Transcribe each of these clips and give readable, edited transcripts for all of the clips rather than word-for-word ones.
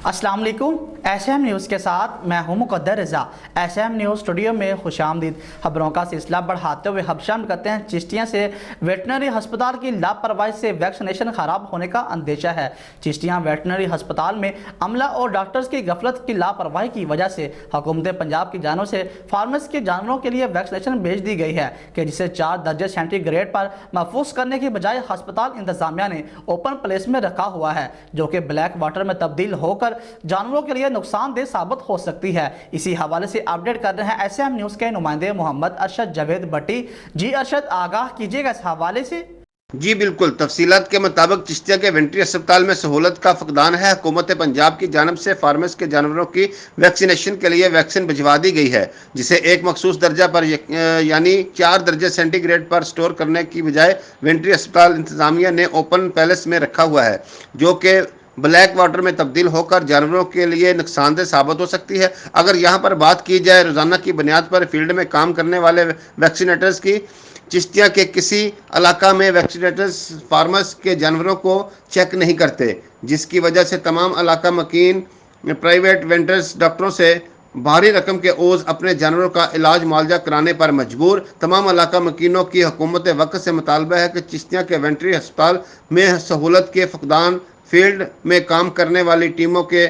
अस्सलाम वालेकुम। SM news के साथ मैं हूं मुक़द्दर रज़ा। एसएम न्यूज़ स्टूडियो में खुशामदीद। खबरों का सिलसिला बढ़ाते हुए हबशाम करते हैं। चिश्तियाँ से वेटनरी अस्पताल की लापरवाही से वैक्सीनेशन ख़राब होने का अंदेशा है। चिश्तियाँ वेटनरी अस्पताल में अमला और डॉक्टर्स की गफलत की लापरवाही की वजह से हुकूमत पंजाब की जानों से फार्मेस के जानवरों के लिए वैक्सीनेशन भेज दी गई है कि जिसे 4 दर्जे सेंटीग्रेड पर महफूज करने की बजाय अस्पताल इंतजामिया ने ओपन प्लेस में रखा हुआ है, जो कि ब्लैक वाटर में तब्दील होकर जानवरों के लिए नुकसानदेह साबित हो सकती है। इसी हवाले से अपडेट कर रहे हैं एसएम न्यूज़ के नुमाइंदे मोहम्मद अरशद जावेद भट्टी। जी अरशद, आगाह कीजिएगा इस हवाले से। जी बिल्कुल, तफसीलात के मुताबिक चिश्तिया के वेटरनरी अस्पताल में सहूलत का फकदान है। हुकूमत पंजाब की जानब से फार्मेस के जानवरों की वैक्सीनेशन के लिए वैक्सीन भिजवा दी गई है, जिसे एक मखसूस दर्जा पर यानी 4 दर्जे सेंटीग्रेड पर स्टोर करने की बजाय वेटरनरी अस्पताल इंतजामिया ने ओपन पैलेस में रखा हुआ है, जो कि ब्लैक वाटर में तब्दील होकर जानवरों के लिए नुकसानदेह साबित हो सकती है। अगर यहाँ पर बात की जाए रोज़ाना की बुनियाद पर फील्ड में काम करने वाले वैक्सीनेटर्स की, चिश्तिया के किसी इलाका में वैक्सीनेटर्स फार्मर्स के जानवरों को चेक नहीं करते, जिसकी वजह से तमाम इलाका मकीन प्राइवेट वेंडर्स डॉक्टरों से भारी रकम के ओझ अपने जानवरों का इलाज मुआवजा कराने पर मजबूर। तमाम इलाका मकीनों की हुकूमत वक्त से मुतालबा है कि चिश्तिया के वेटरनरी अस्पताल में सहूलत के फकदान, फील्ड में काम करने वाली टीमों के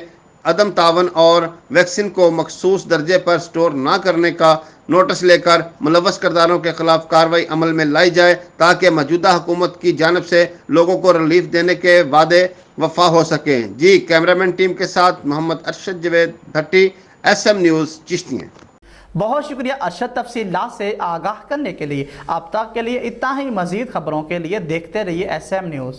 अदम तावन और वैक्सीन को मखसूस दर्जे पर स्टोर न करने का नोटिस लेकर मुलव्वस किरदारों के खिलाफ कार्रवाई अमल में लाई जाए, ताकि मौजूदा हुकूमत की जानब से लोगों को रिलीफ देने के वादे वफा हो सकें। जी, कैमरामैन टीम के साथ मोहम्मद अरशद जावेद भट्टी, एसएम न्यूज़ चिश्तियाँ। बहुत शुक्रिया अरशद, तफसीलात से आगाह करने के लिए। अब तक के लिए इतना ही। मजीद खबरों के लिए देखते रहिए एसएम न्यूज़।